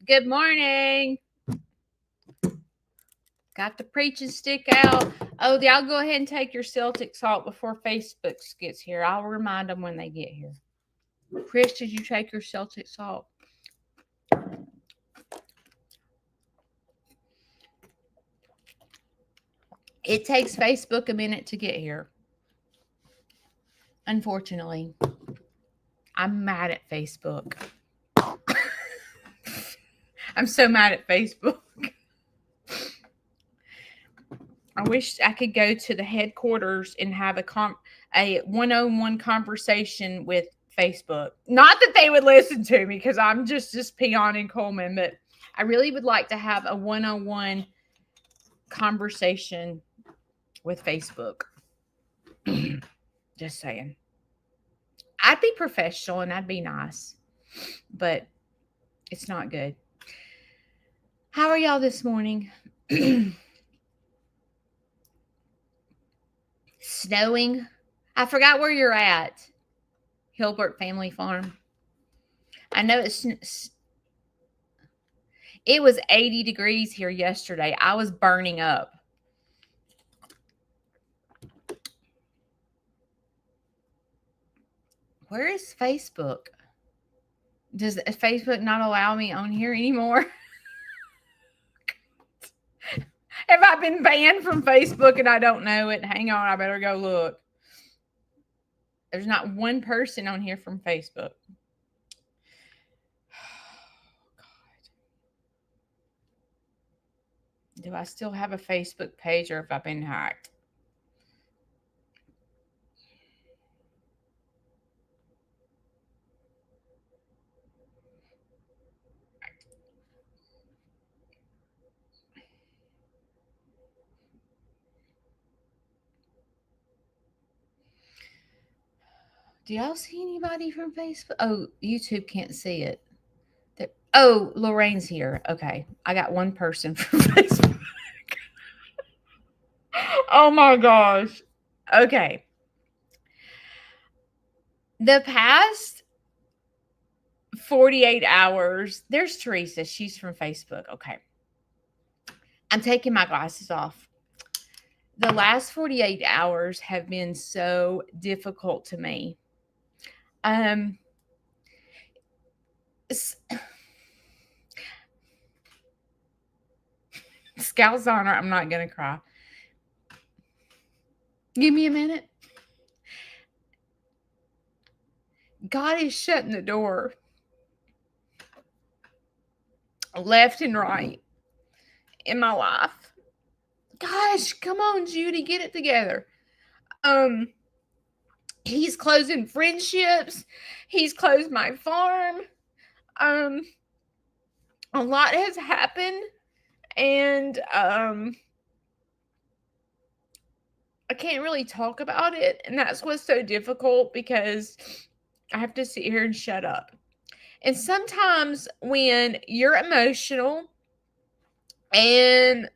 Good morning. Got the preaching stick out. Oh, y'all go ahead and take your Celtic salt before Facebook gets here. I'll remind them when they get here. Chris, did you take your Celtic salt? It takes Facebook a minute to get here. Unfortunately, I'm mad at Facebook. I'm so mad at Facebook. I wish I could go to the headquarters and have a one-on-one conversation with Facebook. Not that they would listen to me because I'm just peon and Coleman, but I really would like to have a one-on-one conversation with Facebook. Just saying. I'd be professional and I'd be nice, but it's not good. How are y'all this morning? Snowing. I forgot where you're at. Hilbert Family Farm. I know it was 80 degrees here yesterday. I was burning up. Where is Facebook? Does Facebook not allow me on here anymore? Have I been banned from Facebook and I don't know it? Hang on, I better go look. There's not one person on here from Facebook. Do I still have a Facebook page or have I been hacked? Do y'all see anybody from Facebook? Oh, YouTube can't see it. Oh, Lorraine's here. Okay. I got one person from Facebook. Oh my gosh. Okay. The past 48 hours, there's Teresa. She's from Facebook. Okay. I'm taking my glasses off. The last 48 hours have been so difficult to me. Scouts honor, I'm not going to cry. Give me a minute. God is shutting the door left and right in my life. Gosh, come on, Judy, get it together. He's closing friendships. He's closed my farm. A lot has happened, and I can't really talk about it, and that's what's so difficult because I have to sit here and shut up. And sometimes when you're emotional and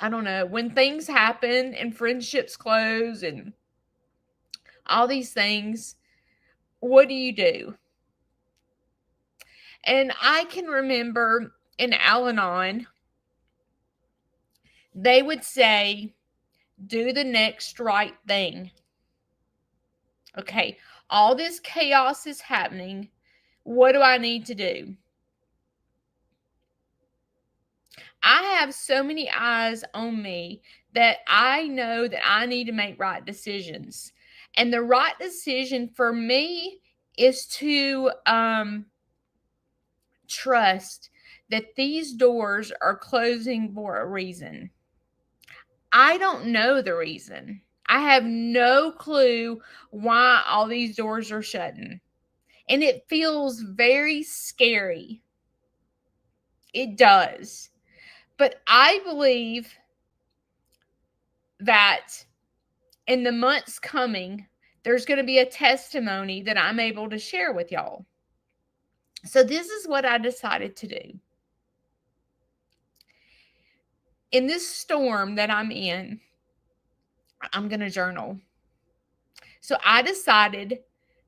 I don't know, when things happen and friendships close and all these things, what do you do? And I can remember in Al-Anon, they would say, do the next right thing. Okay, all this chaos is happening. What do I need to do? I have so many eyes on me that I know that I need to make right decisions. And the right decision for me is to trust that these doors are closing for a reason. I don't know the reason. I have no clue why all these doors are shutting. And it feels very scary. It does. But I believe that in the months coming, there's going to be a testimony that I'm able to share with y'all. So this is what I decided to do. In this storm that I'm in, I'm going to journal. So I decided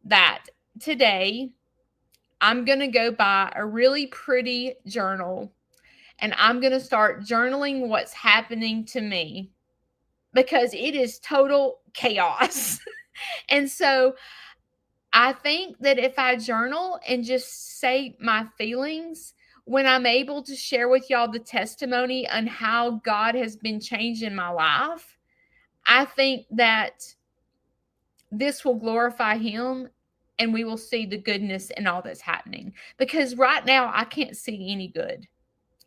that today I'm going to go buy a really pretty journal and I'm going to start journaling what's happening to me because it is total chaos. And so I think that if I journal and just say my feelings, when I'm able to share with y'all the testimony on how God has been changing my life, I think that this will glorify Him and we will see the goodness in all that's happening. Because right now, I can't see any good.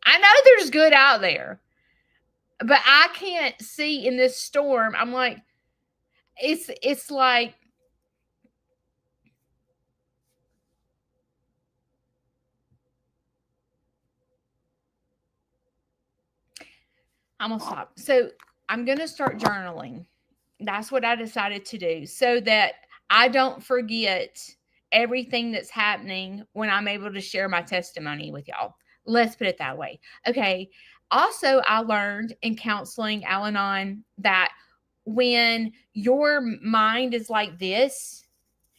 I know there's good out there, but I can't see in this storm. I'm like, it's like I'm gonna stop. So I'm gonna start journaling. That's what I decided to do so that I don't forget everything that's happening when I'm able to share my testimony with y'all. Let's put it that way. Okay. Also, I learned in counseling, Al Anon, that when your mind is like this,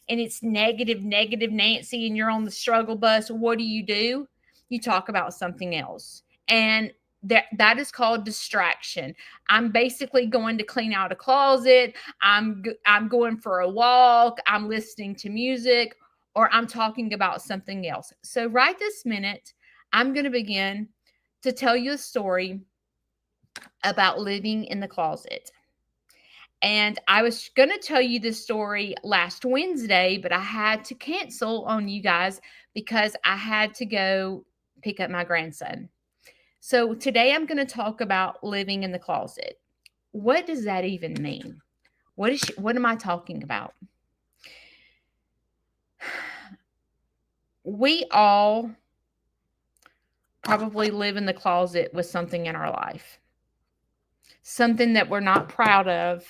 and it's negative, negative Nancy, and you're on the struggle bus, what do? You talk about something else. And that is called distraction. I'm basically going to clean out a closet. I'm going for a walk. I'm listening to music, or I'm talking about something else. So right this minute, I'm going to begin to tell you a story about living in the closet. And I was going to tell you this story last Wednesday, but I had to cancel on you guys because I had to go pick up my grandson. So today I'm going to talk about living in the closet. What does that even mean? What am I talking about? We all probably live in the closet with something in our life, something that we're not proud of.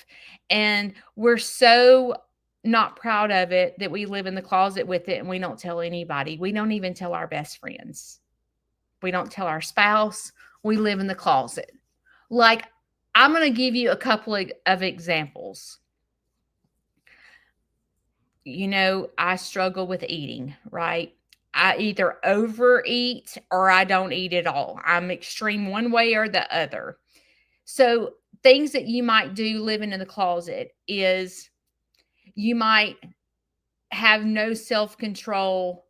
And we're so not proud of it that we live in the closet with it and we don't tell anybody. We don't even tell our best friends. We don't tell our spouse. We live in the closet. Like, I'm going to give you a couple of examples. You know, I struggle with eating, right? I either overeat or I don't eat at all. I'm extreme one way or the other. So things that you might do living in the closet is you might have no self-control.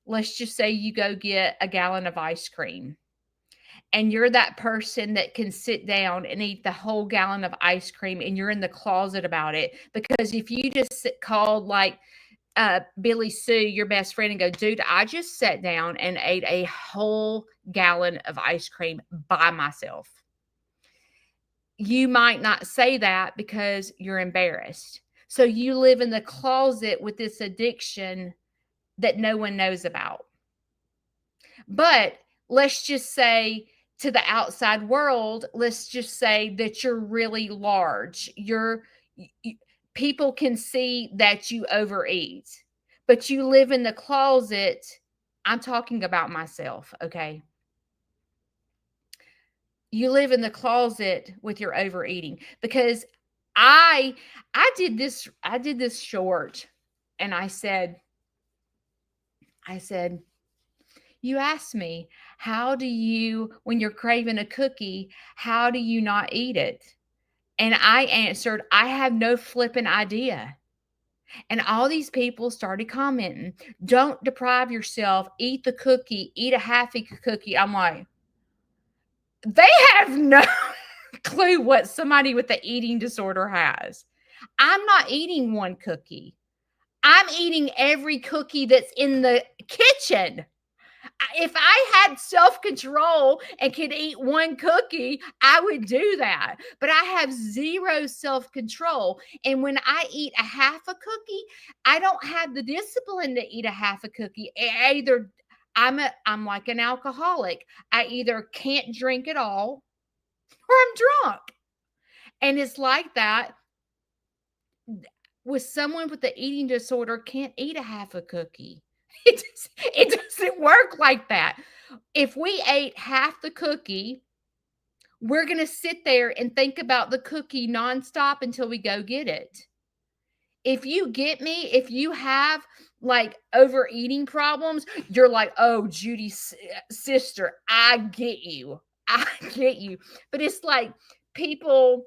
Let's just say you go get a gallon of ice cream and you're that person that can sit down and eat the whole gallon of ice cream and you're in the closet about it. Because if you just called like Billy Sue, your best friend, and go, dude, I just sat down and ate a whole gallon of ice cream by myself. You might not say that because you're embarrassed. So you live in the closet with this addiction that no one knows about. But let's just say to the outside world, let's just say that you're really large. People can see that you overeat, but you live in the closet. I'm talking about myself, okay? You live in the closet with your overeating because I did this short and I said you asked me, how do you, when you're craving a cookie, how do you not eat it? And I answered, I have no flipping idea. And all these people started commenting, don't deprive yourself, eat the cookie, eat a half a cookie. I'm like, they have no clue what somebody with the eating disorder has. I'm not eating one cookie. I'm eating every cookie that's in the kitchen. If I had self-control and could eat one cookie, I would do that. But I have zero self-control. And when I eat a half a cookie, I don't have the discipline to eat a half a cookie. Either I'm like an alcoholic. I either can't drink at all or I'm drunk. And it's like that with someone with the eating disorder can't eat a half a cookie. It doesn't work like that. If we ate half the cookie, we're going to sit there and think about the cookie nonstop until we go get it. If you get me, if you have like overeating problems, you're like, oh, Judy's sister, I get you. I get you. But it's like people,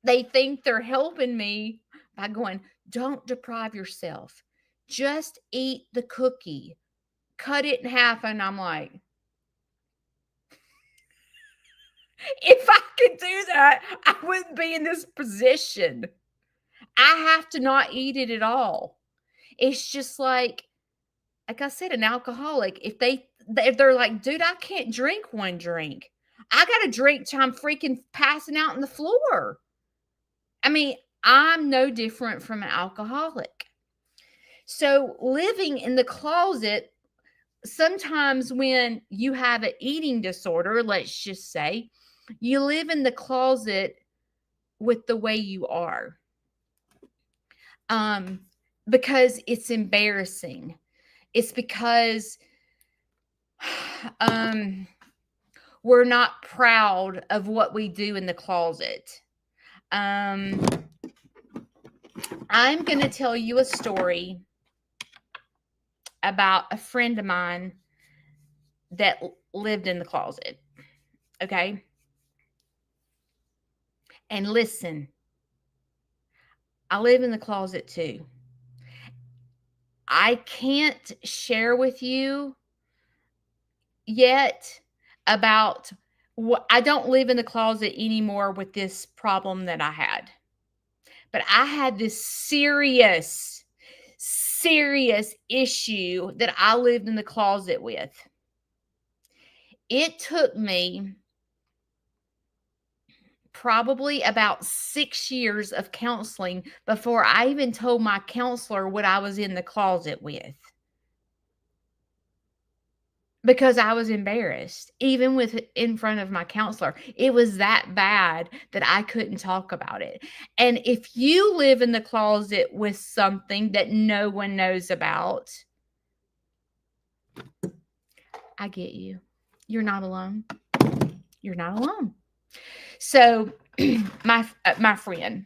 they think they're helping me by going, don't deprive yourself. Just eat the cookie, cut it in half. And I'm like, if I could do that, I wouldn't be in this position. I have to not eat it at all. It's just like I said, an alcoholic, if they're like, dude, I can't drink one drink. I got to drink till I'm freaking passing out on the floor. I mean, I'm no different from an alcoholic. So living in the closet, sometimes when you have an eating disorder, let's just say, you live in the closet with the way you are. Um, because it's embarrassing. It's because we're not proud of what we do in the closet. I'm going to tell you a story about a friend of mine that lived in the closet. Okay. And listen, I live in the closet too. I can't share with you yet about what I don't live in the closet anymore with this problem that I had. But I had this serious issue that I lived in the closet with. It took me probably about 6 years of counseling before I even told my counselor what I was in the closet with. Because I was embarrassed, even with in front of my counselor. It was that bad that I couldn't talk about it. And if you live in the closet with something that no one knows about, I get you. You're not alone. You're not alone. So, my friend,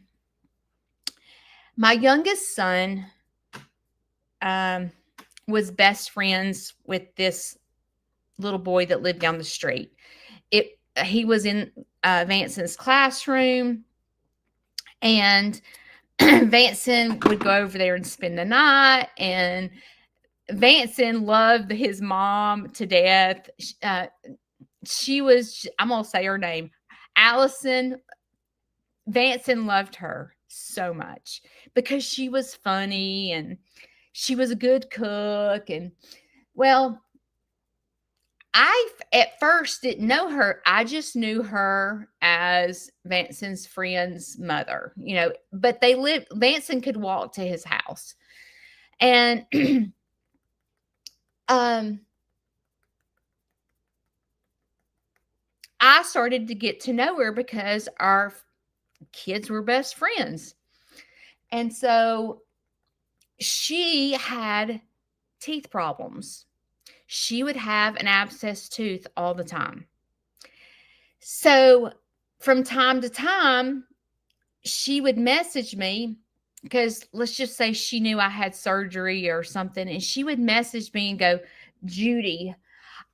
my youngest son, was best friends with this little boy that lived down the street. He was in Vanson's classroom, and Vanson would go over there and spend the night. And Vanson loved his mom to death. She was, I'm gonna say her name, Allison. Vanson loved her so much because she was funny and she was a good cook. And well, I at first didn't know her. I just knew her as Vanson's friend's mother, but Vanson could walk to his house. And I started to get to know her because our kids were best friends. And so she had teeth problems. She would have an abscessed tooth all the time. So from time to time, she would message me because let's just say she knew I had surgery or something. And she would message me and go, Judy,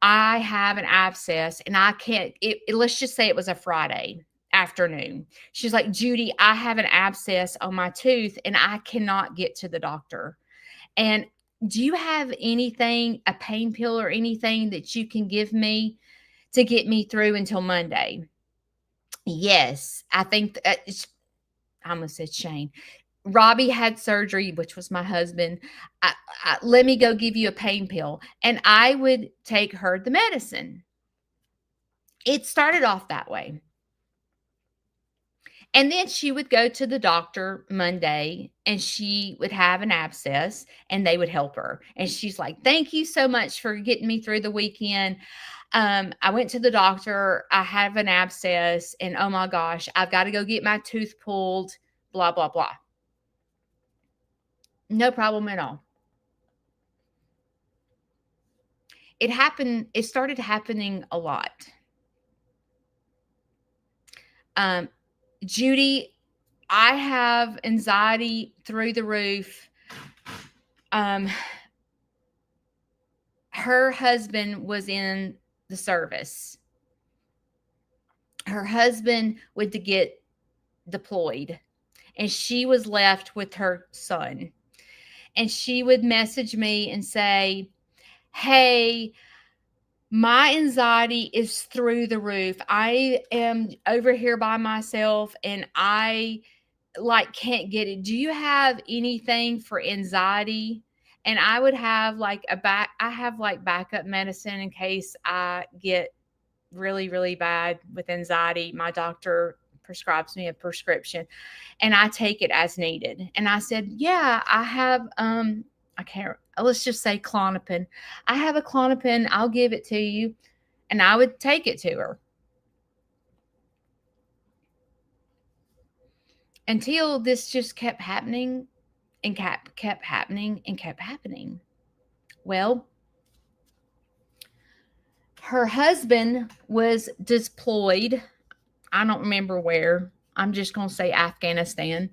I have an abscess and I can't, let's just say it was a Friday afternoon. She's like, Judy, I have an abscess on my tooth and I cannot get to the doctor. And do you have anything, a pain pill or anything that you can give me to get me through until Monday? Yes, I think I almost said Shane. Robbie had surgery, which was my husband. Let me go give you a pain pill. And I would take her the medicine. It started off that way. And then she would go to the doctor Monday and she would have an abscess and they would help her. And she's like, thank you so much for getting me through the weekend. I went to the doctor. I have an abscess and oh my gosh, I've got to go get my tooth pulled, blah, blah, blah. No problem at all. It started happening a lot. Judy, I have anxiety through the roof. Um, her husband was in the service. Her husband would get deployed, and she was left with her son. And she would message me and say, "Hey, my anxiety is through the roof. I am over here by myself and I like can't get it. Do you have anything for anxiety?" And I would have like I have like backup medicine in case I get really, really bad with anxiety. My doctor prescribes me a prescription and I take it as needed. And I said, "Yeah, I have I can't let's just say Clonopin. I have a Clonopin. I'll give it to you." And I would take it to her. Until this just kept happening and kept happening and kept happening. Well, her husband was deployed. I don't remember where. I'm just going to say Afghanistan.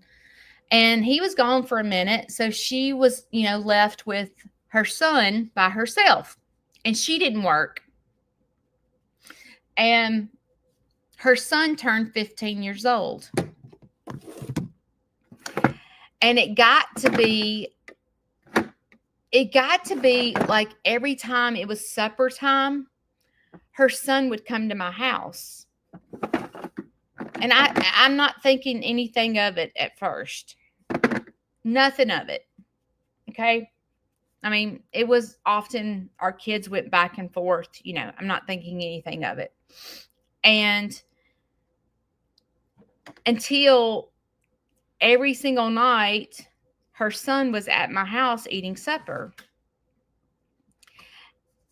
And he was gone for a minute. So she was, left with her son by herself. And she didn't work. And her son turned 15 years old. And it got to be like every time it was supper time, her son would come to my house. And I'm not thinking anything of it at first. Nothing of it. Okay. I mean, it was often our kids went back and forth, I'm not thinking anything of it. And until every single night, her son was at my house eating supper.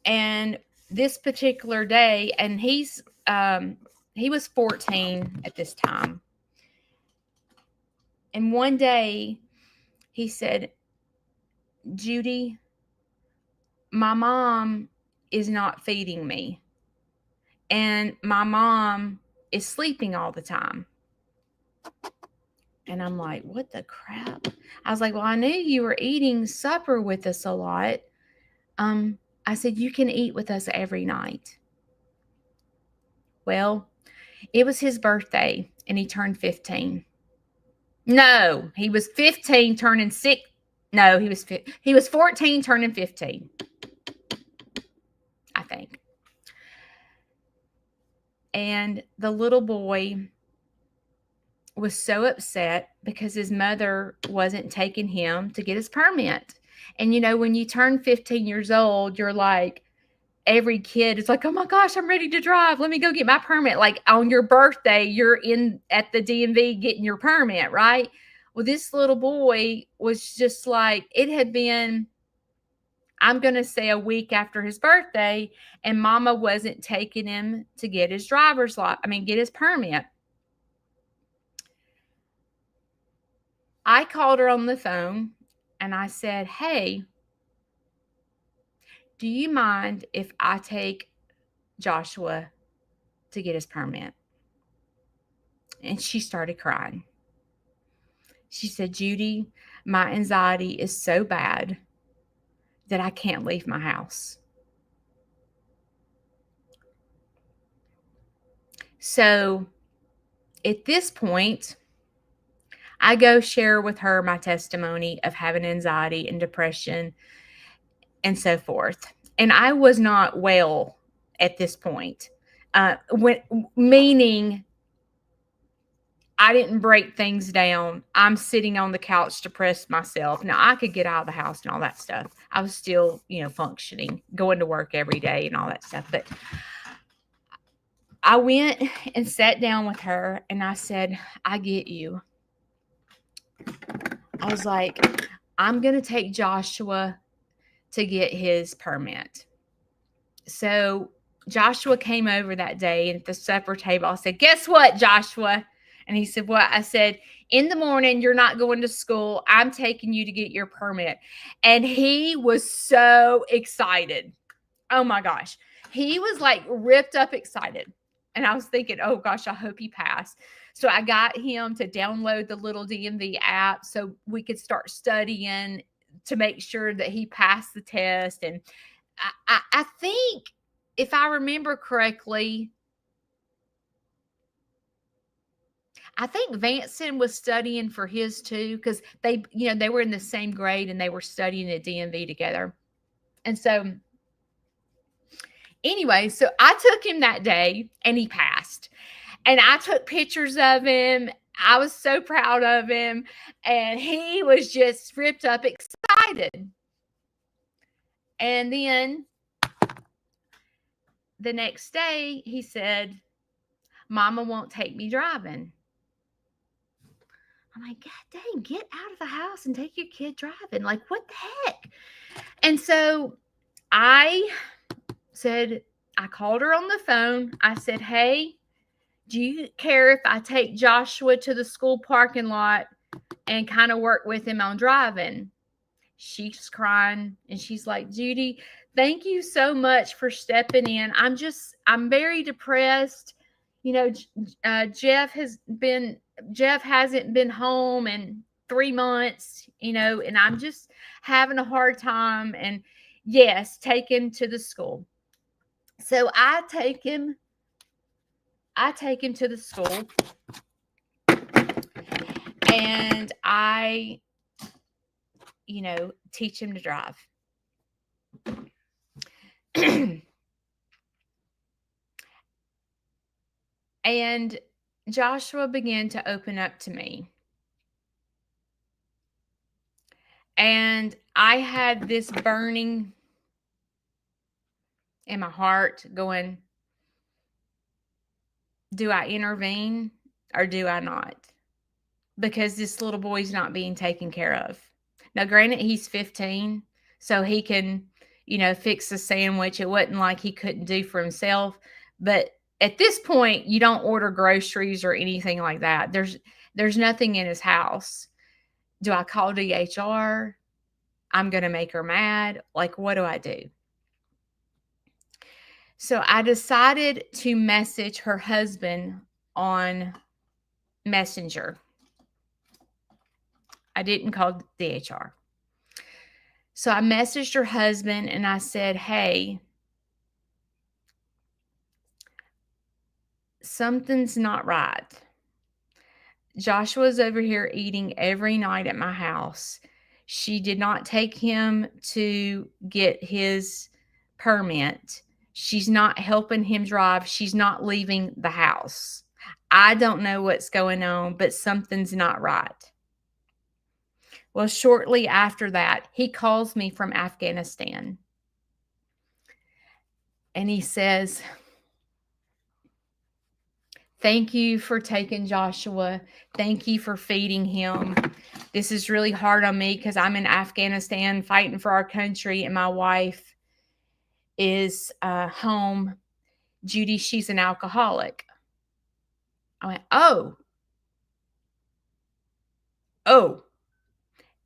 And this particular day, and he was 14 at this time. And one day he said, "Judy, my mom is not feeding me. And my mom is sleeping all the time." And I'm like, "What the crap?" I was like, "Well, I knew you were eating supper with us a lot." I said, "You can eat with us every night." Well, it was his birthday and he turned 15. No, he was 15 turning 6. No, he was 14 turning 15. I think. And the little boy was so upset because his mother wasn't taking him to get his permit. And when you turn 15 years old, you're like, every kid is like, "Oh my gosh, I'm ready to drive. Let me go get my permit." Like on your birthday, you're at the DMV getting your permit, right? Well, this little boy was just like, it had been, I'm going to say, a week after his birthday, and mama wasn't taking him to get his get his permit. I called her on the phone and I said, "Hey, do you mind if I take Joshua to get his permit?" And she started crying. She said, "Judy, my anxiety is so bad that I can't leave my house." So at this point, I go share with her my testimony of having anxiety and depression and so forth. And I was not well at this point, meaning I didn't break things down. I'm sitting on the couch depressed myself. Now, I could get out of the house and all that stuff. I was still, functioning, going to work every day and all that stuff. But I went and sat down with her and I said, "I get you." I was like, "I'm going to take Joshua to get his permit." So Joshua came over that day, and at the supper table, I said, "Guess what, Joshua?" And he said, "What?" I said, "In the morning, you're not going to school. I'm taking you to get your permit." And he was so excited. Oh my gosh. He was like ripped up excited. And I was thinking, "Oh gosh, I hope he passed." So I got him to download the little DMV app so we could start studying to make sure that he passed the test. And I think, if I remember correctly, I think Vanson was studying for his too, because they were in the same grade and they were studying at DMV together. And so, anyway, so I took him that day and he passed. And I took pictures of him. I was so proud of him. And he was just ripped up excited. And then the next day, he said, Mama won't take me driving. I'm like, God dang, get out of the house and take your kid driving. Like, what the heck? And so I called her on the phone. I said, hey, do you care if I take Joshua to the school parking lot and kind of work with him on driving? She's crying and she's like, Judy, thank you so much for stepping in. I'm very depressed. Jeff hasn't been home in 3 months, and I'm just having a hard time. And yes, take him to the school. So I take him to the school, and I teach him to drive. And Joshua began to open up to me. And I had this burning in my heart going, do I intervene or do I not? Because this little boy's not being taken care of. Now, granted, he's 15, so he can, fix a sandwich. It wasn't like he couldn't do for himself. But at this point, you don't order groceries or anything like that. There's nothing in his house. Do I call DHR? I'm going to make her mad. Like, what do I do? So I decided to message her husband on Messenger. I didn't call DHR. So I messaged her husband and I said, hey, something's not right. Joshua's over here eating every night at my house. She did not take him to get his permit. She's not helping him drive. She's not leaving the house. I don't know what's going on, but something's not right. Well, shortly after that, he calls me from Afghanistan. And he says, thank you for taking Joshua. Thank you for feeding him. This is really hard on me because I'm in Afghanistan fighting for our country and my wife is home. Judy, she's an alcoholic. I went, oh.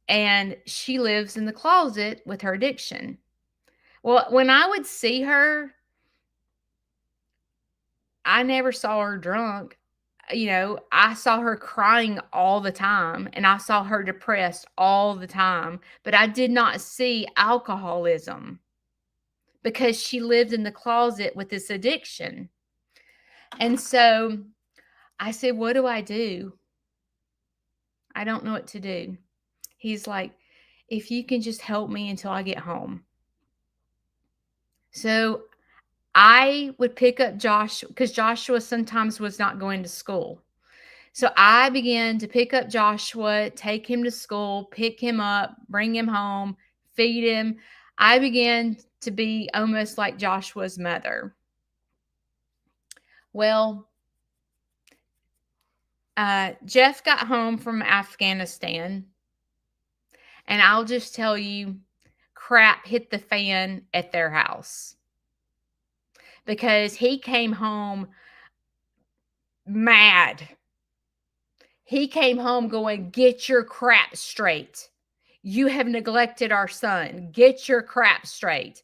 And she lives in the closet with her addiction. Well, when I would see her, I never saw her drunk. I saw her crying all the time and I saw her depressed all the time, but I did not see alcoholism because she lived in the closet with this addiction. And so I said, what do I do? I don't know what to do. He's like, if you can just help me until I get home. So I would pick up Joshua because Joshua sometimes was not going to school. So I began to pick up Joshua, take him to school, pick him up, bring him home, feed him. I began to be almost like Joshua's mother. Well, Jeff got home from Afghanistan, and I'll just tell you, crap hit the fan at their house because he came home mad. He came home going, get your crap straight. You have neglected our son. Get your crap straight.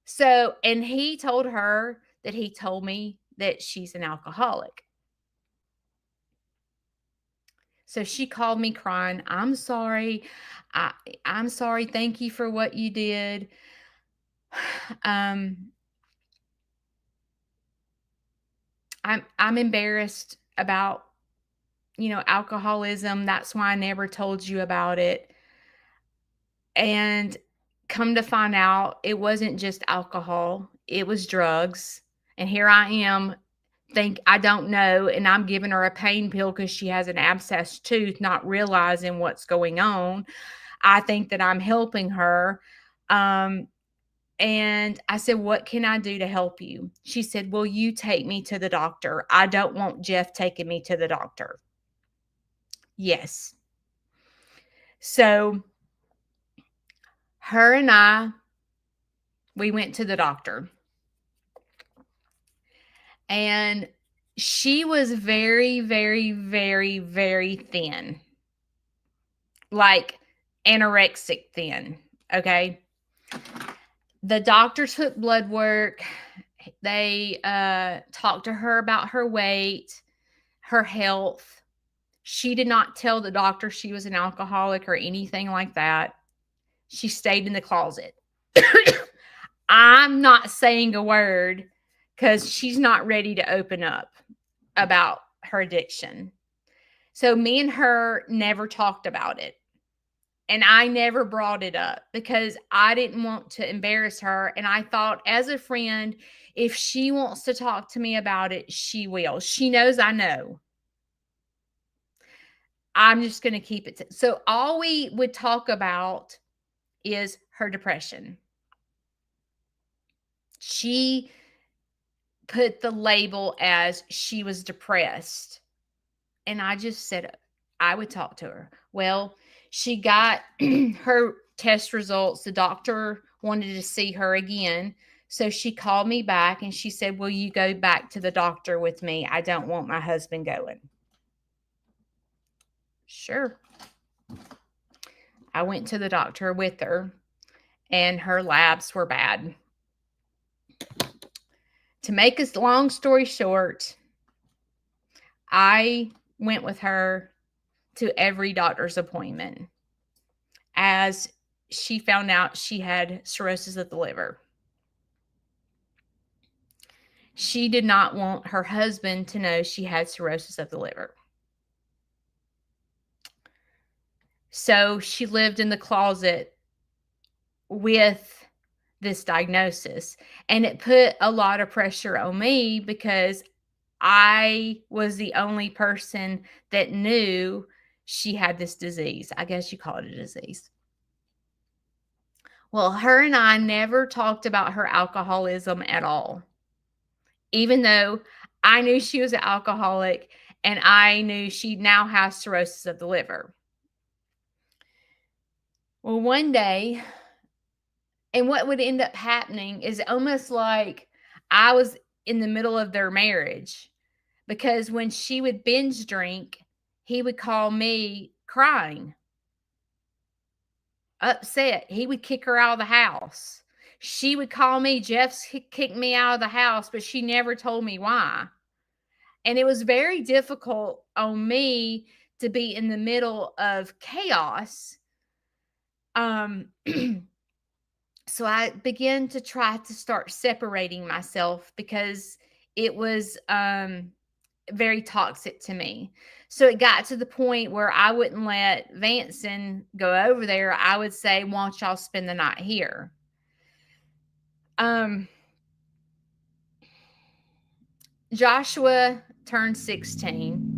So, and he told her that he told me that she's an alcoholic. So she called me crying. I'm sorry. I, I'm sorry. Thank you for what you did. Um, I'm embarrassed about, alcoholism. That's why I never told you about it. And come to find out, it wasn't just alcohol, it was drugs. And here I am, think I don't know, and I'm giving her a pain pill because she has an abscessed tooth, not realizing what's going on. I think that I'm helping her. Um, and I said, "What can I do to help you?" She said, "Will you take me to the doctor? I don't want Jeff taking me to the doctor." Yes. So her and we went to the doctor, and she was very, very, very, very thin, like anorexic thin. Okay. The doctor took blood work. They talked to her about her weight, her health. She did not tell the doctor she was an alcoholic or anything like that. She stayed in the closet. I'm not saying a word because she's not ready to open up about her addiction. So me and her never talked about it. And I never brought it up because I didn't want to embarrass her. And I thought, as a friend, if she wants to talk to me about it, she will. She knows I know. I'm just going to keep it. So all we would talk about is her depression. She put the label as she was depressed. And I just said, I would talk to her. Well, she got her test results. The doctor wanted to see her again. So she called me back and she said, "Will you go back to the doctor with me? I don't want my husband going." Sure. I went to the doctor with her, and her labs were bad. To make a long story short, I went with her to every doctor's appointment as she found out she had cirrhosis of the liver. She did not want her husband to know she had cirrhosis of the liver. So she lived in the closet with this diagnosis. And it put a lot of pressure on me because I was the only person that knew she had this disease. I guess you call it a disease. Well, her and I never talked about her alcoholism at all, even though I knew she was an alcoholic and I knew she now has cirrhosis of the liver. Well, one day, and what would end up happening is almost like I was in the middle of their marriage, because when she would binge drink, he would call me crying, upset. He would kick her out of the house. She would call me, "Jeff's kicked me out of the house," but she never told me why. And it was very difficult on me to be in the middle of chaos. Um, so I began to try to start separating myself because it was very toxic to me. So it got to the point where I wouldn't let Vanson go over there. I would say, "Why don't y'all spend the night here?" Um, Joshua turned 16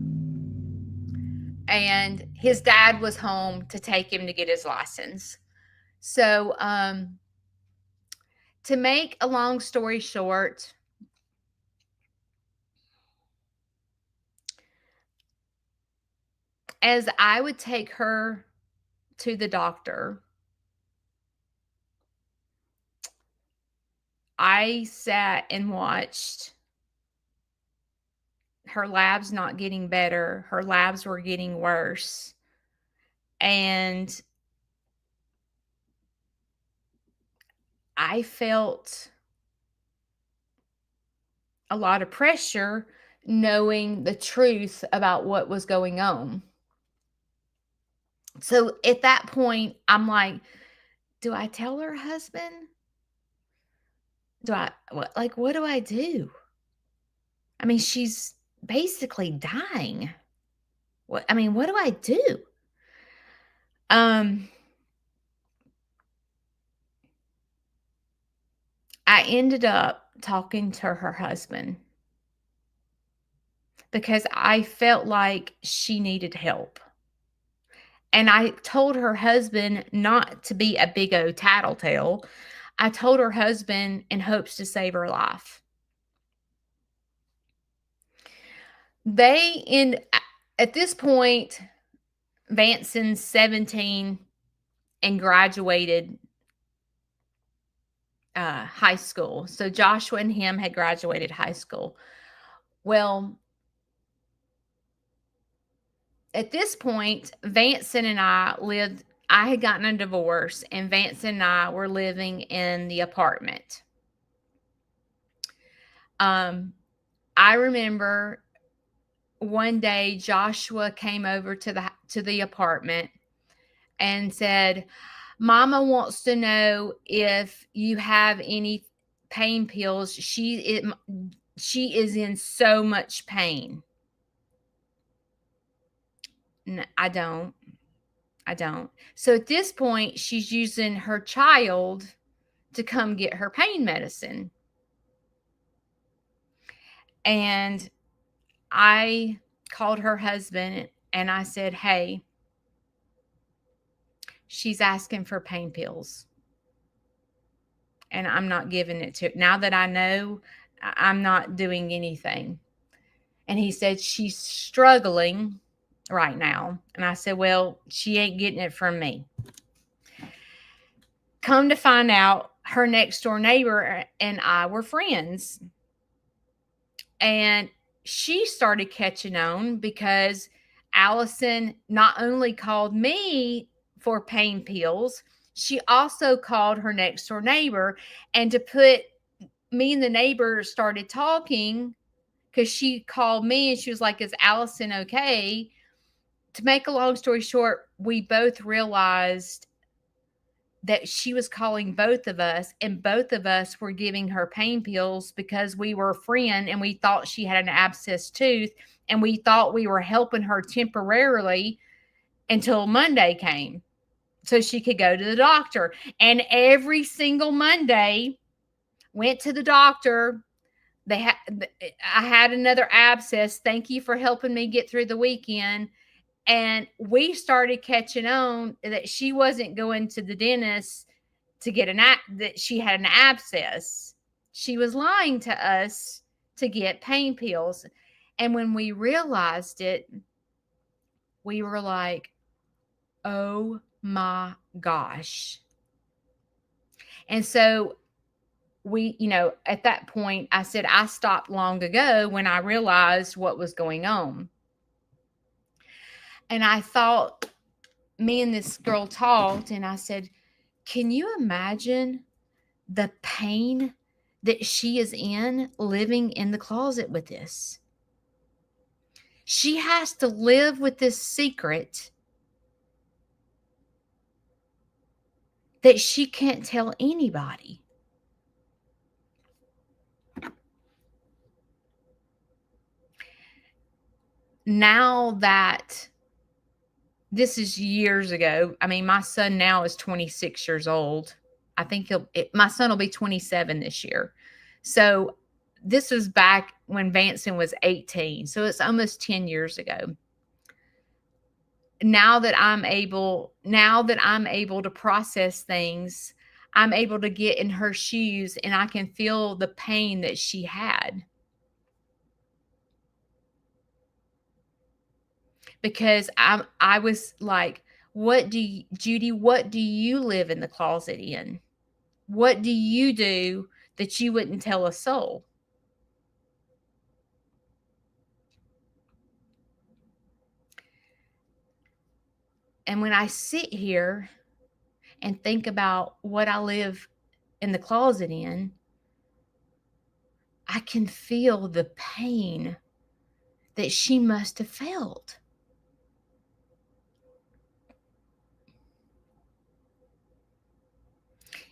and his dad was home to take him to get his license. So, to make a long story short, as I would take her to the doctor, I sat and watched her labs not getting better. Her labs were getting worse. And I felt a lot of pressure knowing the truth about what was going on. So at that point, I'm like, do I tell her husband? What do I do? I mean, she's basically dying. What do I do? Um, I ended up talking to her husband because I felt like she needed help. And I told her husband not to be a big old tattletale. I told her husband in hopes to save her life. They end at this point, Vanson's 17 and graduated high school. So Joshua and him had graduated high school. Well, at this point, Vanson and I had gotten a divorce, and Vanson and I were living in the apartment. I remember one day Joshua came over to the apartment and said, "Mama wants to know if you have any pain pills. She is in so much pain." I don't. I don't. So at this point, she's using her child to come get her pain medicine. And I called her husband and I said, "Hey, she's asking for pain pills and I'm not giving it to her. Now that I know, I'm not doing anything." And he said, "She's struggling right now." And I said, "Well, she ain't getting it from me." Come to find out, her next door neighbor and I were friends. And she started catching on because Allison not only called me for pain pills, she also called her next door neighbor. And to put me and the neighbor started talking because she called me and she was like, "Is Allison okay?" To make a long story short, we both realized that she was calling both of us, and both of us were giving her pain pills because we were a friend and we thought she had an abscessed tooth, and we thought we were helping her temporarily until Monday came so she could go to the doctor. And every single Monday, went to the doctor. I had another abscess. Thank you for helping me get through the weekend. And we started catching on that she wasn't going to the dentist to get that she had an abscess. She was lying to us to get pain pills. And when we realized it, we were like, "Oh my gosh." And so at that point, I said, I stopped long ago when I realized what was going on. And I thought, me and this girl talked, and I said, "Can you imagine the pain that she is in living in the closet with this? She has to live with this secret that she can't tell anybody." Now that this is years ago, I mean, my son now is 26 years old. I think my son will be 27 this year. So this was back when Vanson was 18. So it's almost 10 years ago. Now that I'm able to process things, I'm able to get in her shoes and I can feel the pain that she had. Because I was like, Judy, what do you live in the closet in? What do you do that you wouldn't tell a soul? And when I sit here and think about what I live in the closet in, I can feel the pain that she must have felt.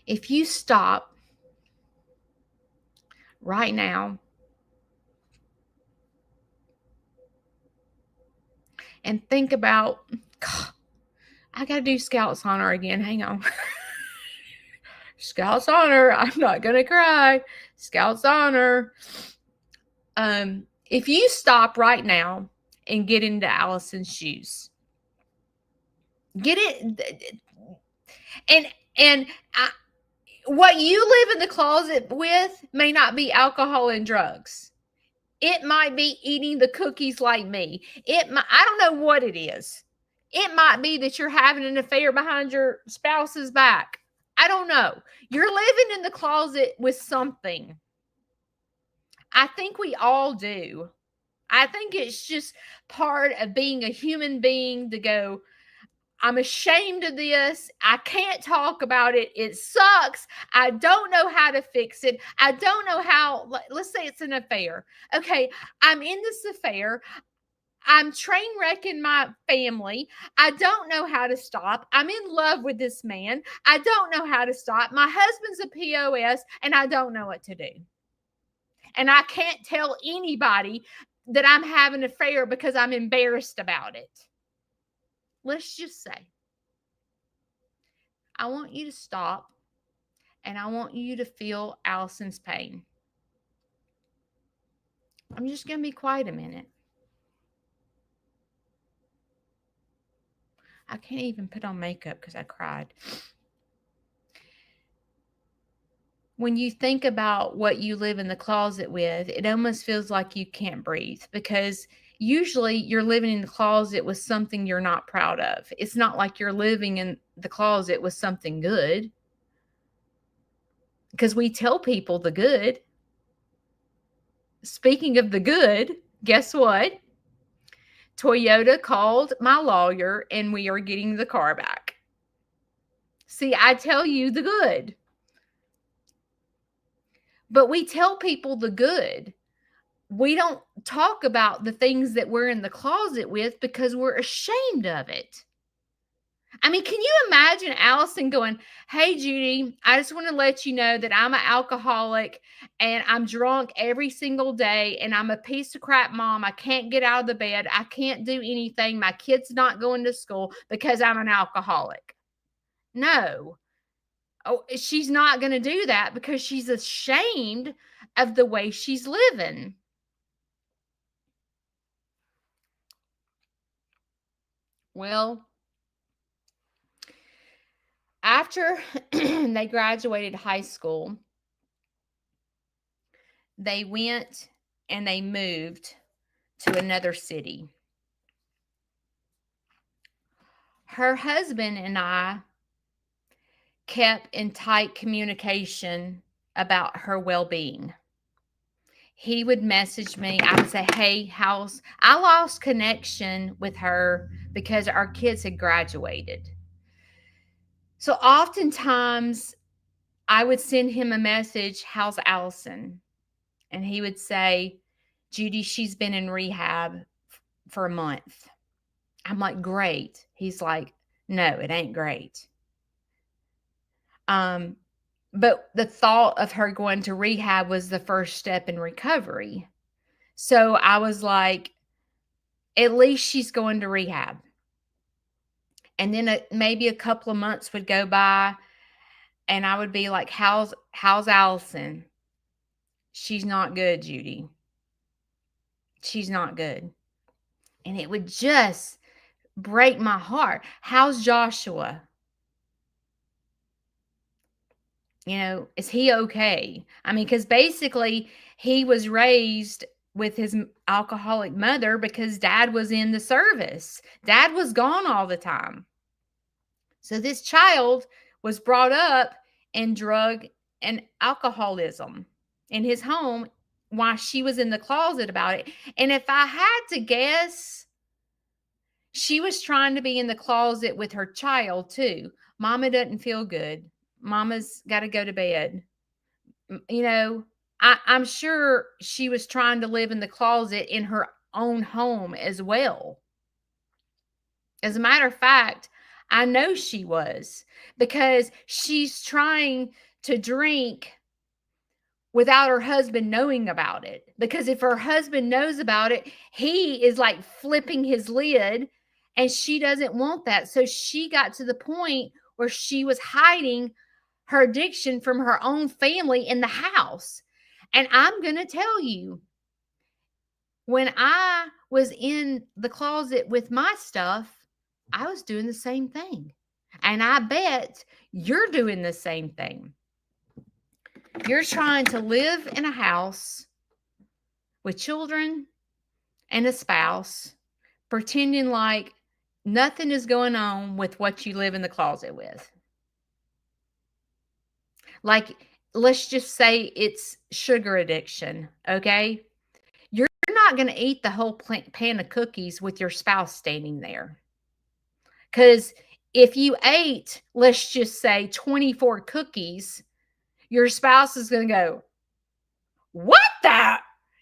If you stop right now and think about, God, I got to do Scouts Honor again. Hang on. Scouts Honor. I'm not going to cry. Scouts Honor. If you stop right now and get into Allison's shoes, get it, and and I, what you live in the closet with may not be alcohol and drugs. It might be eating the cookies like me. I don't know what it is. It might be that you're having an affair behind your spouse's back. I don't know. You're living in the closet with something. I think we all do. I think it's just part of being a human being to go, I'm ashamed of this. I can't talk about it. It sucks. I don't know how to fix it. I don't know how. Let's say it's an affair. Okay, I'm in this affair. I'm train wrecking my family. I don't know how to stop. I'm in love with this man. I don't know how to stop. My husband's a POS and I don't know what to do. And I can't tell anybody that I'm having an affair because I'm embarrassed about it. Let's just say, I want you to stop and I want you to feel Allison's pain. I'm just going to be quiet a minute. I can't even put on makeup because I cried. When you think about what you live in the closet with, it almost feels like you can't breathe because usually you're living in the closet with something you're not proud of. It's not like you're living in the closet with something good because we tell people the good. Speaking of the good, guess what? Toyota called my lawyer and we are getting the car back. See, I tell you the good. But we tell people the good. We don't talk about the things that we're in the closet with because we're ashamed of it. I mean, can you imagine Allison going, hey, Judy, I just want to let you know that I'm an alcoholic and I'm drunk every single day and I'm a piece of crap mom. I can't get out of the bed. I can't do anything. My kid's not going to school because I'm an alcoholic. No. Oh, she's not going to do that because she's ashamed of the way she's living. Well, after they graduated high school, they went and they moved to another city. Her husband and I kept in tight communication about her well-being. He would message me. I would say, hey, I lost connection with her because our kids had graduated. So oftentimes I would send him a message, how's Allison? And he would say, Judy, she's been in rehab for a month. I'm like, great. He's like, no, it ain't great. But the thought of her going to rehab was the first step in recovery. So I was like, at least she's going to rehab. And then maybe a couple of months would go by and I would be like, how's Allison? She's not good, Judy. She's not good. And it would just break my heart. How's Joshua? You know, is he okay? I mean, because basically he was raised with his alcoholic mother because dad was in the service. Dad was gone all the time. So this child was brought up in drug and alcoholism in his home while she was in the closet about it. And if I had to guess, she was trying to be in the closet with her child too. Mama doesn't feel good. Mama's got to go to bed. You know, I'm sure she was trying to live in the closet in her own home as well. As a matter of fact, I know she was, because she's trying to drink without her husband knowing about it. Because if her husband knows about it, he is like flipping his lid, and she doesn't want that. So she got to the point where she was hiding her addiction from her own family in the house. And I'm going to tell you, when I was in the closet with my stuff, I was doing the same thing. And I bet you're doing the same thing. You're trying to live in a house with children and a spouse, pretending like nothing is going on with what you live in the closet with. Like, let's just say it's sugar addiction, okay? You're not going to eat the whole pan of cookies with your spouse standing there. Because if you ate, let's just say 24 cookies, your spouse is going to go, "What the?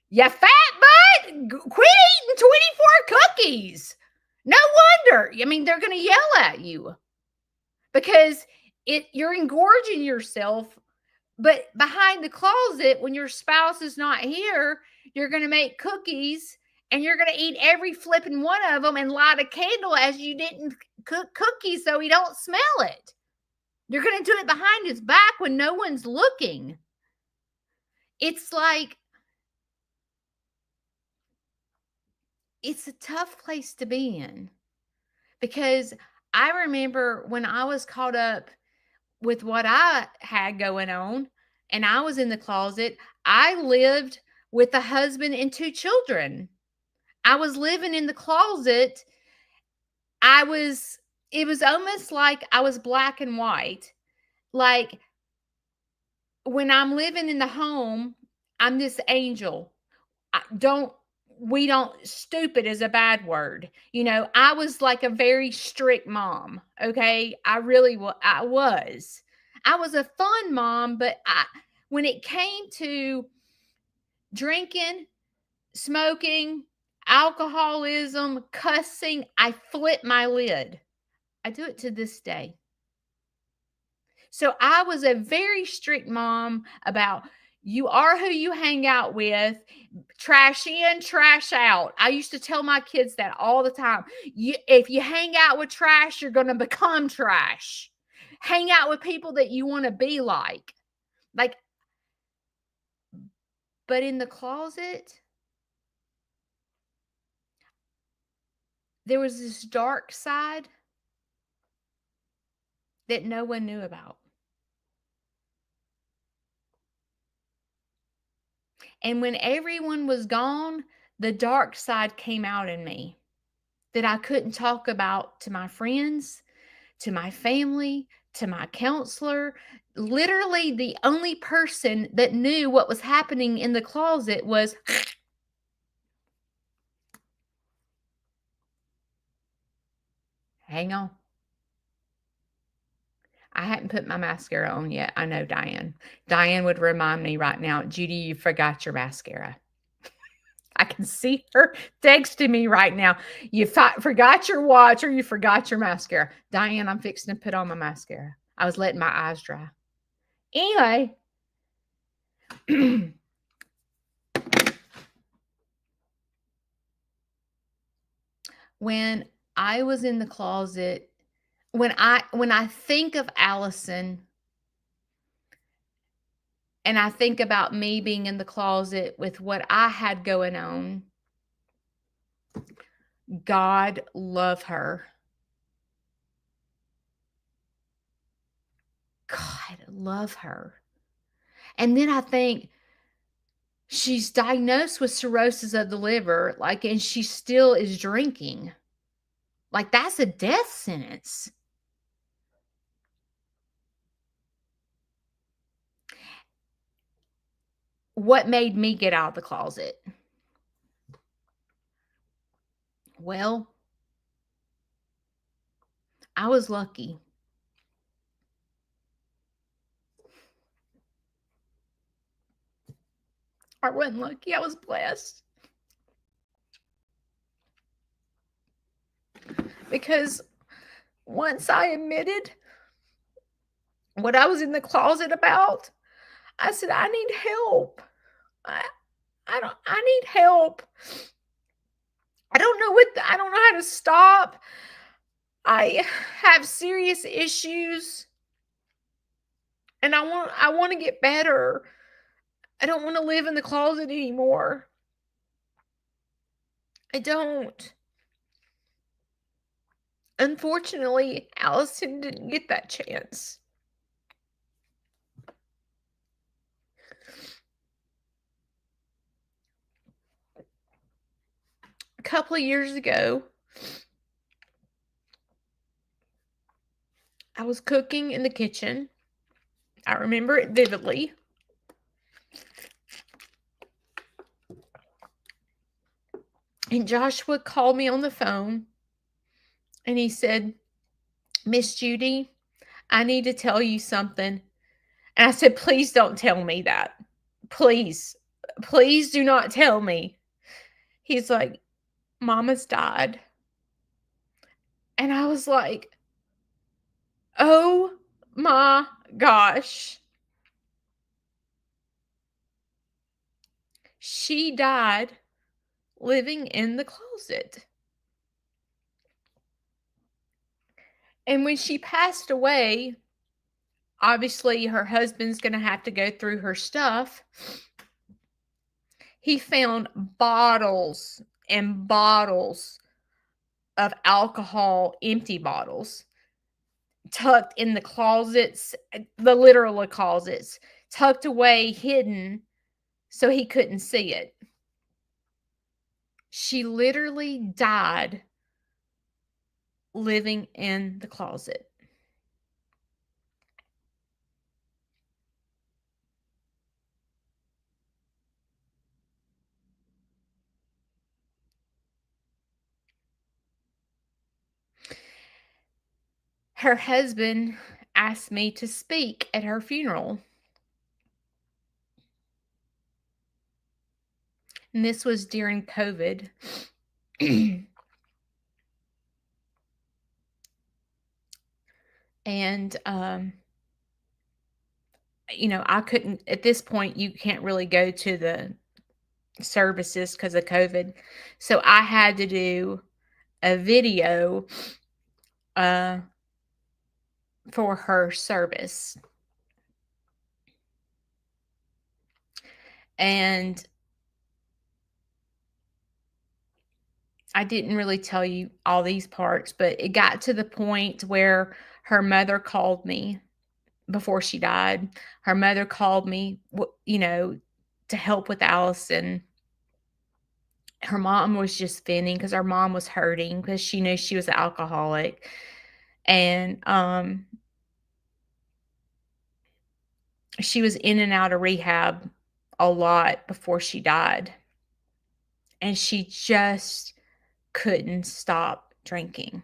You fat butt? Quit eating 24 cookies." No wonder. I mean, they're going to yell at you because you're engorging yourself. But behind the closet, when your spouse is not here, you're going to make cookies and you're going to eat every flipping one of them and light a candle as you didn't cook cookies so he don't smell it. You're going to do it behind his back when no one's looking. It's like, it's a tough place to be in, because I remember when I was caught up with what I had going on and I was in the closet, I lived with a husband and 2 children. I was living in the closet. It was almost like I was black and white. Like, when I'm living in the home, I'm this angel. We don't, stupid is a bad word. I was like a very strict mom. Okay. I was. I was a fun mom, but when it came to drinking, smoking, alcoholism, cussing, I flipped my lid. I do it to this day. So I was a very strict mom about, you are who you hang out with, trash in, trash out. I used to tell my kids that all the time. If you hang out with trash, you're going to become trash. Hang out with people that you want to be like. But in the closet, there was this dark side that no one knew about. And when everyone was gone, the dark side came out in me that I couldn't talk about to my friends, to my family, to my counselor. Literally, the only person that knew what was happening in the closet was, hang on. I hadn't put my mascara on yet. I know Diane. Diane would remind me right now, "Judy, you forgot your mascara." I can see her texting me right now. "You forgot your watch, or you forgot your mascara." Diane, I'm fixing to put on my mascara. I was letting my eyes dry. Anyway, when I was in the closet, when I think of Allison and I think about me being in the closet with what I had going on, God love her. God love her. And then I think, she's diagnosed with cirrhosis of the liver, and she still is drinking. Like, that's a death sentence. What made me get out of the closet? Well, I was lucky. I wasn't lucky. I was blessed. Because once I admitted what I was in the closet about, I said, I need help. I, I need help. I don't know how to stop. I have serious issues and I want to get better. I don't want to live in the closet anymore. I don't. Unfortunately, Allison didn't get that chance. A couple of years ago, I was cooking in the kitchen. I remember it vividly. And Joshua called me on the phone and he said, Miss Judy, I need to tell you something. And I said, please don't tell me that. Please, please do not tell me. He's like, Mama's died. And I was like, oh my gosh. She died living in the closet. And when she passed away, obviously her husband's going to have to go through her stuff. He found bottles and bottles of alcohol, empty bottles, tucked in the closets, the literal closets, tucked away, hidden, so he couldn't see it. She literally died living in the closet. Her husband asked me to speak at her funeral. And this was during COVID. And, I couldn't, at this point, you can't really go to the services because of COVID. So I had to do a video for her service. And I didn't really tell you all these parts, but it got to the point where her mother called me before she died. Her mother called me, to help with Allison. Her mom was just venting because her mom was hurting because she knew she was an alcoholic. And she was in and out of rehab a lot before she died. And she just couldn't stop drinking.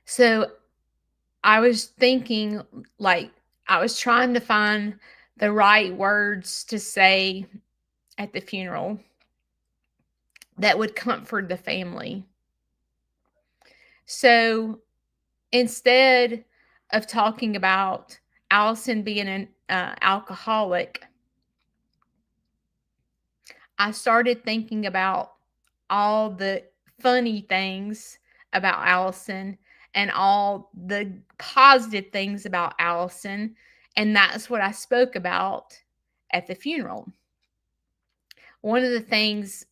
So I was thinking, I was trying to find the right words to say at the funeral that would comfort the family. So instead of talking about Allison being an alcoholic, I started thinking about all the funny things about Allison and all the positive things about Allison. And that's what I spoke about at the funeral. One of the things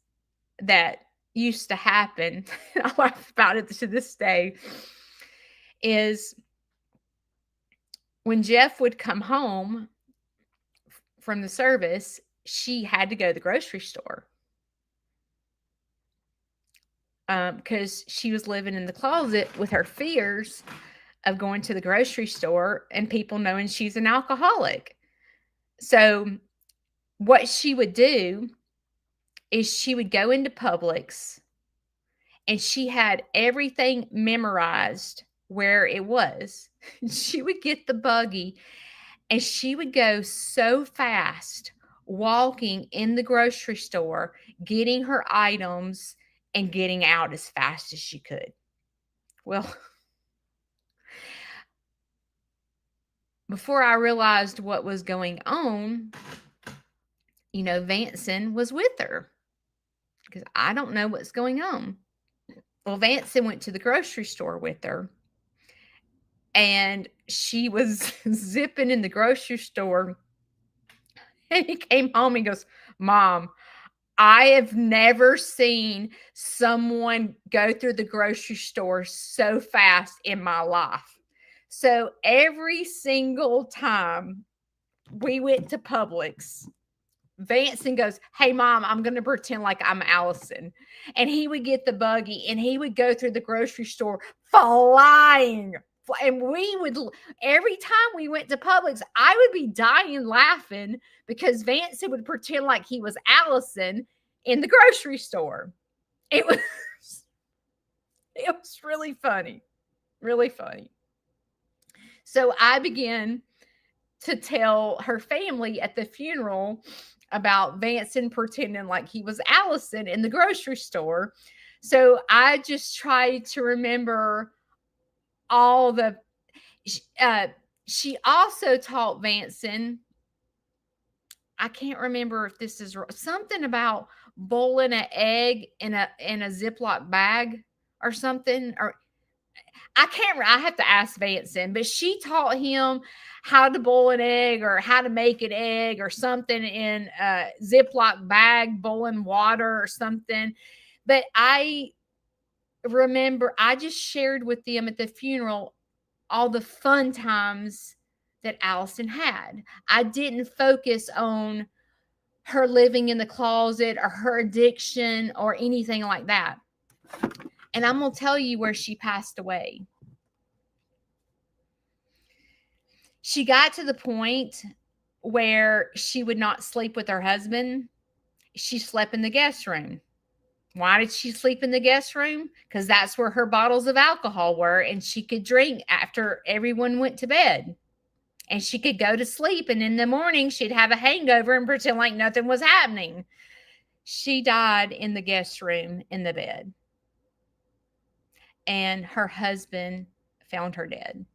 that used to happen, I laugh about it to this day, is when Jeff would come home from the service, she had to go to the grocery store. Because she was living in the closet with her fears of going to the grocery store and people knowing she's an alcoholic. So what she would do is she would go into Publix and she had everything memorized where it was. She would get the buggy and she would go so fast walking in the grocery store, getting her items, and getting out as fast as she could. Well, before I realized what was going on, Vanson was with her because I don't know what's going on. Well, Vanson went to the grocery store with her, and she was zipping in the grocery store, and he came home and goes, "Mom, I have never seen someone go through the grocery store so fast in my life." So every single time we went to Publix, Vanson goes, "Hey, Mom, I'm going to pretend like I'm Allison." And he would get the buggy and he would go through the grocery store flying. And we would, every time we went to Publix, I would be dying laughing because Vanson would pretend like he was Allison in the grocery store. It was, it was really funny, really funny. So I began to tell her family at the funeral about Vanson pretending like he was Allison in the grocery store. So I just tried to remember all the. She also taught Vanson. I can't remember if this is something about boiling an egg in a Ziploc bag or something, or I can't. I have to ask Vanson, but she taught him how to boil an egg or how to make an egg or something in a Ziploc bag, boiling water or something. But I remember I just shared with them at the funeral all the fun times that Allison had. I didn't focus on her living in the closet or her addiction or anything like that. And I'm going to tell you where she passed away. She got to the point where she would not sleep with her husband. She slept in the guest room. Why did she sleep in the guest room? Because that's where her bottles of alcohol were, and she could drink after everyone went to bed. And she could go to sleep, and in the morning, she'd have a hangover and pretend like nothing was happening. She died in the guest room in the bed. And her husband found her dead.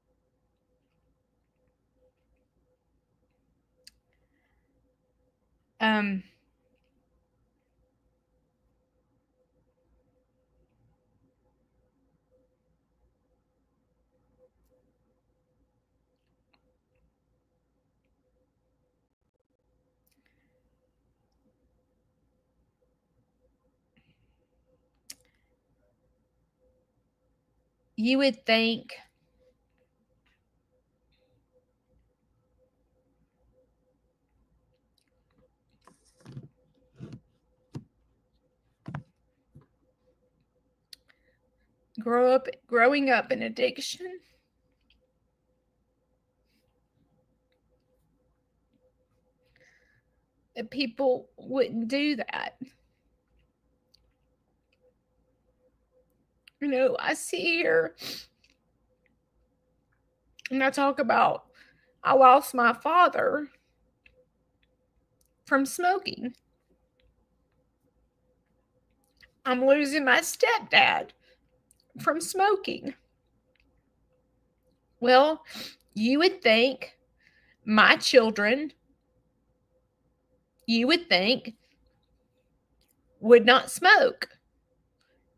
You would think growing up in addiction, that people wouldn't do that. I see here and I talk about I lost my father from smoking. I'm losing my stepdad from smoking. Well, you would think my children, would not smoke.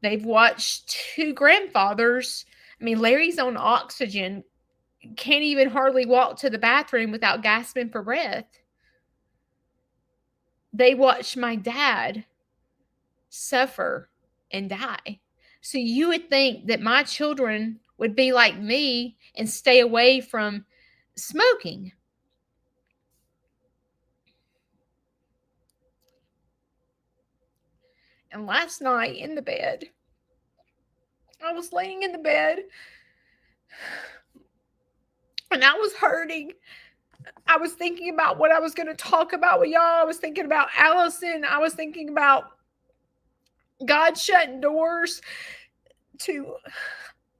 They've watched two grandfathers. I mean, Larry's on oxygen, can't even hardly walk to the bathroom without gasping for breath. They watched my dad suffer and die. So you would think that my children would be like me and stay away from smoking. And last night in the bed, I was laying in the bed and I was hurting. I was thinking about what I was going to talk about with y'all. I was thinking about Allison. I was thinking about God shutting doors to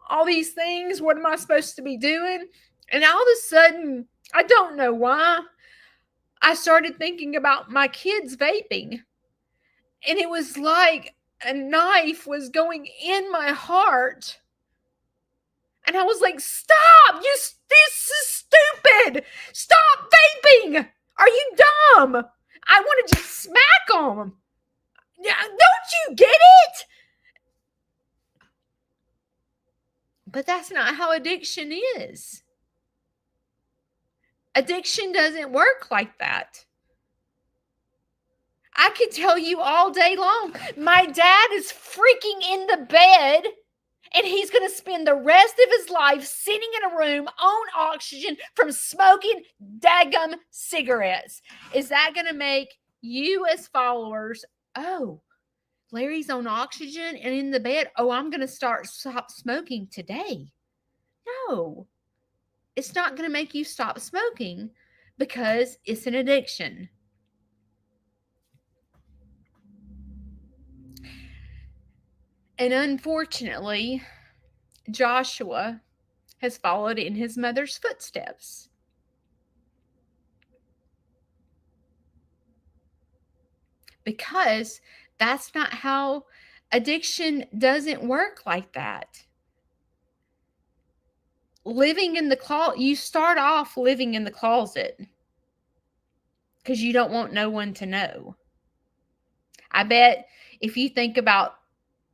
all these things. What am I supposed to be doing? And all of a sudden, I don't know why, I started thinking about my kids vaping, and it was like a knife was going in my heart. And I was like, stop! This is stupid! Stop vaping! Are you dumb? I want to just smack them. Don't you get it? But that's not how addiction is. Addiction doesn't work like that. I could tell you all day long. My dad is freaking in the bed, and he's going to spend the rest of his life sitting in a room on oxygen from smoking daggum cigarettes. Is that going to make you, as followers, oh, Larry's on oxygen and in the bed? Oh, I'm going to stop smoking today. No, it's not going to make you stop smoking because it's an addiction. And unfortunately, Joshua has followed in his mother's footsteps. Because that's not how addiction doesn't work like that. Living in the closet, you start off living in the closet because you don't want no one to know. I bet if you think about,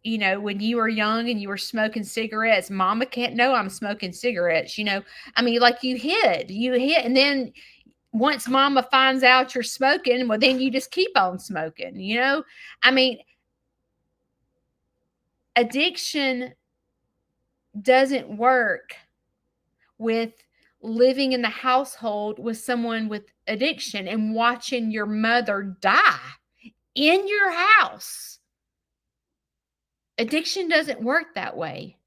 when you were young and you were smoking cigarettes, mama can't know I'm smoking cigarettes. I mean, like you hid, and then once mama finds out you're smoking, well, then you just keep on smoking. I mean, addiction doesn't work with living in the household with someone with addiction and watching your mother die in your house. Addiction doesn't work that way.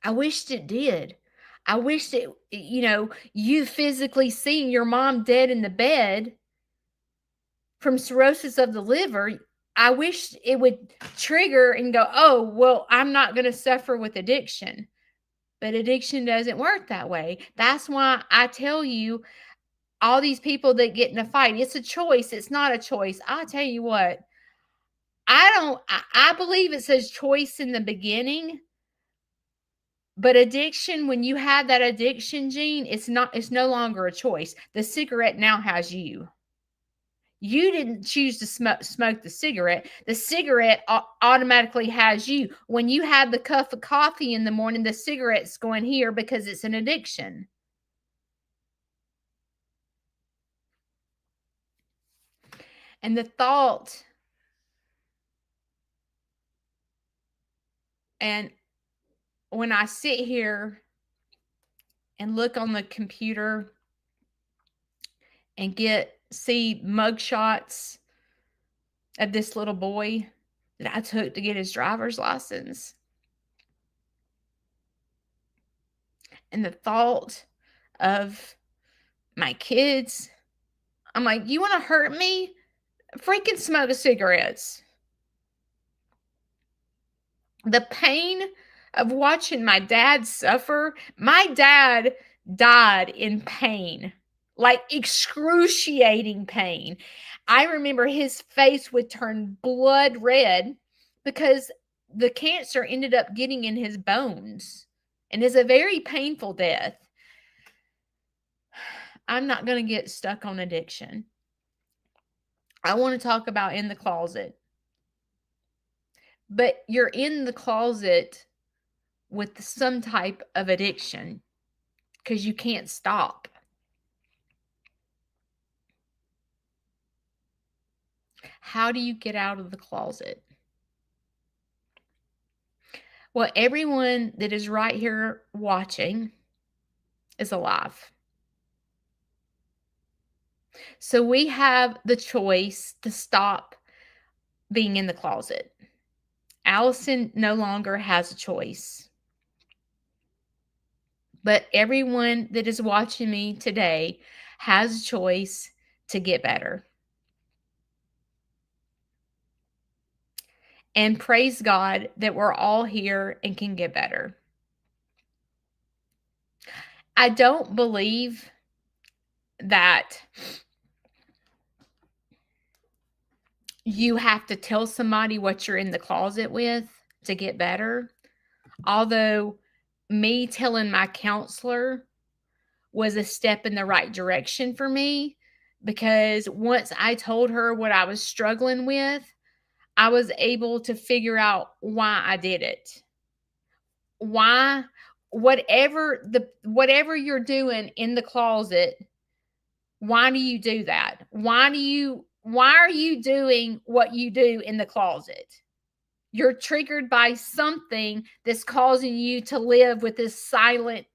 I wished it did. I wished it, you physically seeing your mom dead in the bed from cirrhosis of the liver. I wish it would trigger and go, oh, well, I'm not going to suffer with addiction. But addiction doesn't work that way. That's why I tell you, all these people that get in a fight, it's a choice. It's not a choice. I'll tell you what, I believe it says choice in the beginning. But addiction, when you have that addiction gene, it's no longer a choice. The cigarette now has you. You didn't choose to smoke the cigarette. The cigarette automatically has you. When you have the cup of coffee in the morning, the cigarette's going here because it's an addiction. And the thought, and when I sit here and look on the computer and see mugshots of this little boy that I took to get his driver's license, and the thought of my kids, I'm like, you want to hurt me? Freaking smoke cigarettes. The pain of watching my dad suffer. My dad died in pain, like excruciating pain. I remember his face would turn blood red because the cancer ended up getting in his bones, and it's a very painful death. I'm not going to get stuck on addiction. I want to talk about in the closet. But you're in the closet with some type of addiction because you can't stop. How do you get out of the closet? Well, everyone that is right here watching is alive. So we have the choice to stop being in the closet. Allison no longer has a choice. But everyone that is watching me today has a choice to get better. And praise God that we're all here and can get better. I don't believe that you have to tell somebody what you're in the closet with to get better. Although me telling my counselor was a step in the right direction for me, because once I told her what I was struggling with, I was able to figure out why I did it. Why whatever you're doing in the closet, why do you do that? Why are you doing what you do in the closet? You're triggered by something that's causing you to live with this silent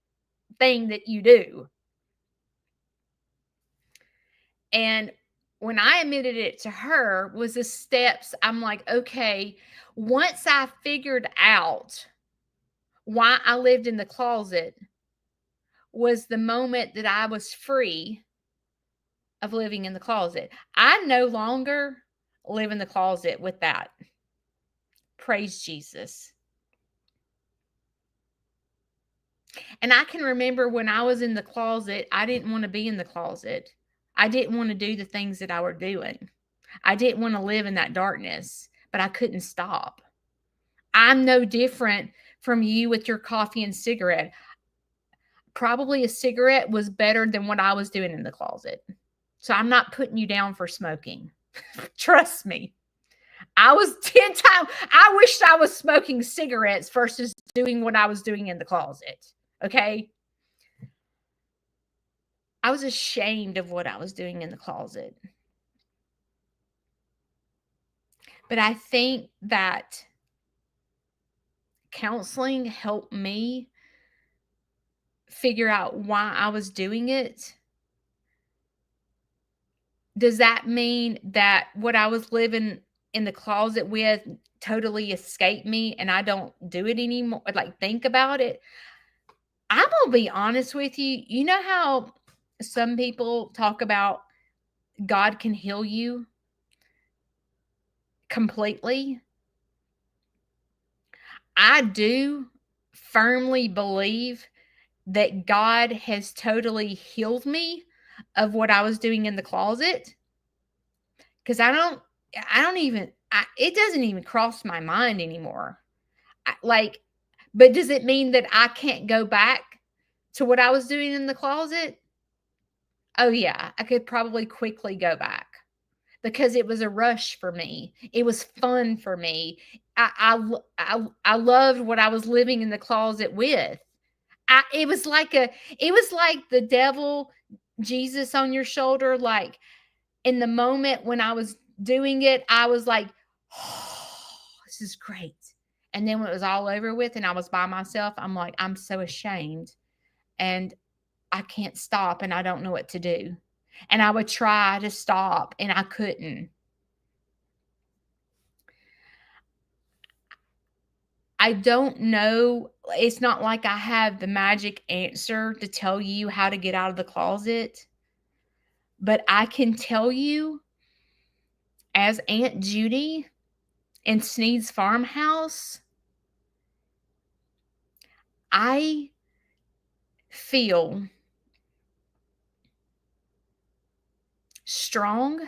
thing that you do. And when I admitted it to her was the steps. I'm like, okay, once I figured out why I lived in the closet, was the moment that I was free of living in the closet. I no longer live in the closet with that. Praise Jesus. And I can remember when I was in the closet, I didn't want to be in the closet. I didn't want to do the things that I were doing. I didn't want to live in that darkness, but I couldn't stop. I'm no different from you with your coffee and cigarette. Probably a cigarette was better than what I was doing in the closet. So I'm not putting you down for smoking. Trust me. I was 10 times, I wished I was smoking cigarettes versus doing what I was doing in the closet. Okay. I was ashamed of what I was doing in the closet. But I think that counseling helped me figure out why I was doing it. Does that mean that what I was living in the closet with totally escaped me and I don't do it anymore? Like, think about it. I'm gonna be honest with you. You know how some people talk about God can heal you completely? I do firmly believe that God has totally healed me of what I was doing in the closet, because I don't even, it doesn't even cross my mind anymore. Like, but does it mean that I can't go back to what I was doing in the closet? Oh, yeah, I could probably quickly go back because it was a rush for me. It was fun for me. I loved what I was living in the closet with. It was like the devil, Jesus on your shoulder. Like, in the moment when I was doing it, I was like, oh, this is great. And then when it was all over with and I was by myself, I'm like, I'm so ashamed and I can't stop and I don't know what to do. And I would try to stop and I couldn't. I don't know. It's not like I have the magic answer to tell you how to get out of the closet, but I can tell you, as Aunt Judy in Sneed's farmhouse, I feel strong.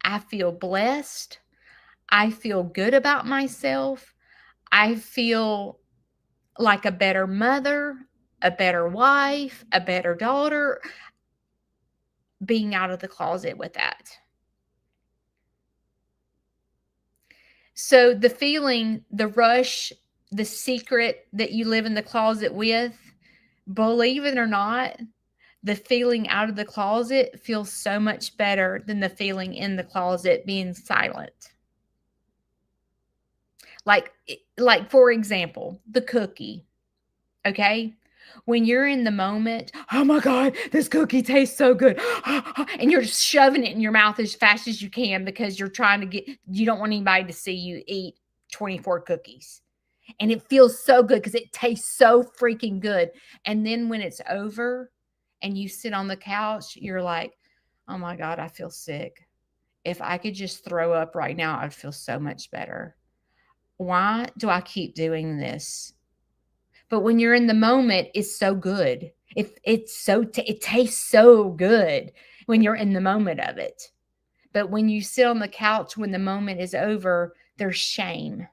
I feel blessed. I feel good about myself. I feel like a better mother, a better wife, a better daughter, being out of the closet with that. So the feeling, the rush, the secret that you live in the closet with, believe it or not, the feeling out of the closet feels so much better than the feeling in the closet being silent. Like for example, the cookie, okay? When you're in the moment, oh my God, this cookie tastes so good. And you're just shoving it in your mouth as fast as you can because you're trying to you don't want anybody to see you eat 24 cookies. And it feels so good because it tastes so freaking good. And then when it's over and you sit on the couch, you're like, oh my God, I feel sick. If I could just throw up right now, I'd feel so much better. Why do I keep doing this? But when you're in the moment, it's so good. It tastes so good when you're in the moment of it. But when you sit on the couch when the moment is over, there's shame.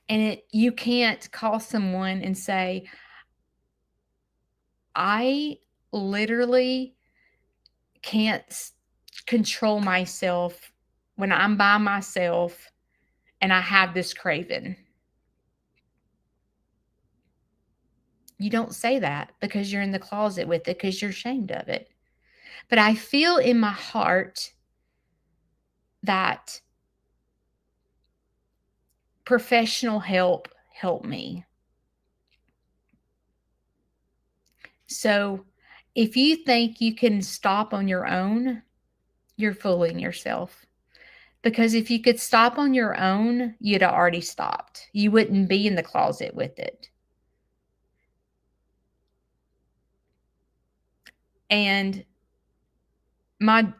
And you can't call someone and say, I literally can't control myself when I'm by myself and I have this craving. You don't say that because you're in the closet with it because you're ashamed of it. But I feel in my heart that professional help helped me. So if you think you can stop on your own, you're fooling yourself. Because if you could stop on your own, you'd have already stopped. You wouldn't be in the closet with it. And my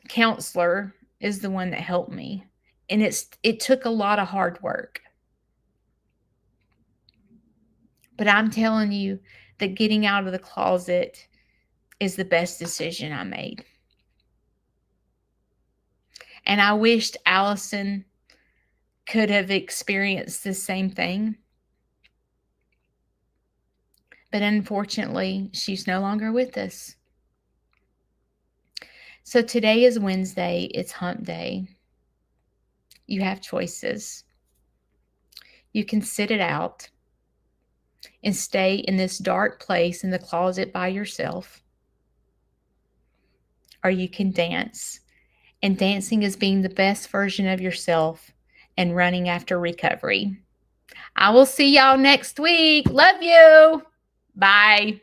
counselor is the one that helped me. And it took a lot of hard work. But I'm telling you that getting out of the closet is the best decision I made. And I wished Allison could have experienced the same thing. But unfortunately, she's no longer with us. So today is Wednesday. It's hump day. You have choices. You can sit it out and stay in this dark place in the closet by yourself. Or you can dance. And dancing is being the best version of yourself and running after recovery. I will see y'all next week. Love you. Bye.